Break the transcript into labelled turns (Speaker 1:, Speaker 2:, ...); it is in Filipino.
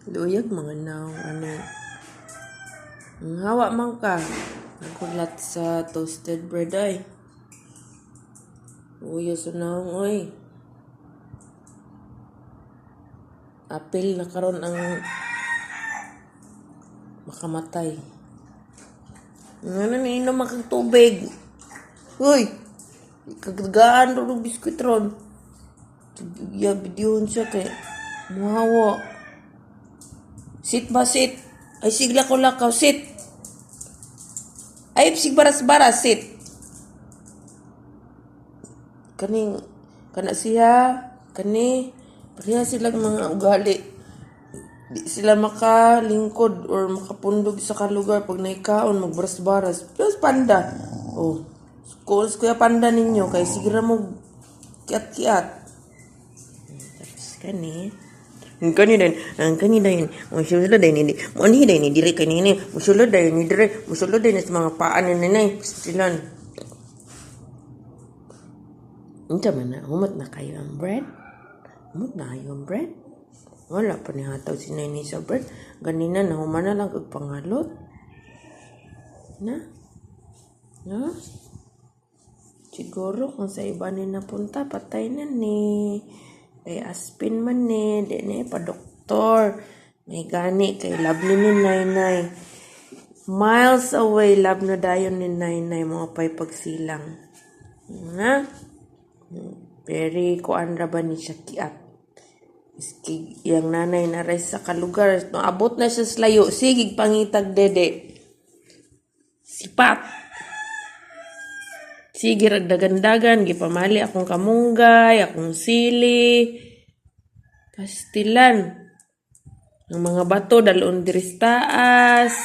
Speaker 1: Luyag mga naong ano. Ang hawa man ka. Nagkulat sa toasted bread ay. Uyo sa naong oy. Apil na karon ang makamatay. Ano na inom kang tubig. Uy! Kagagaan ro ng biskuit ron. Ya, videoon siya kay muhawa. Sit ba, sit? Ay, sigla ko lakaw, sit. Ay, sig baras-baras, sit. Kana siya, pareha silang mga ugali. Di sila makalingkod or makapundog sa kalugar pag naikaon, magbaras-baras. Plus panda. Oh, schools kuya panda ninyo, kay sigira mo kiat-kiat. Tapos kani din, musulod din hindi, muni din dire kanini, musulod din sa mga paan ni nanay, stilan. Unta man na, humot na kayo ang bread? Humot na kayo ang bread? Wala pa ni hataw si nanay sa bread. Ganina na humana lang kag pangalot. Na? No? Siguro kung sa iba ni napunta, patay na ni. Kay aspin man ni, di na pa doktor. May gani kay love ni Nainay. Miles away, love na dayon ni Nainay, mga pay pagsilang. Na? Very kuan ra ba ni siya kiat. Iski yang nanay na res sa kalugar. No, abot na siya sa layo. Sigig pangitag dede. Sipat. Sige ragdagan-dagan. Gipamali akong kamunggay, akong sili. Pastilan. Ang mga bato dalon diri sa taas.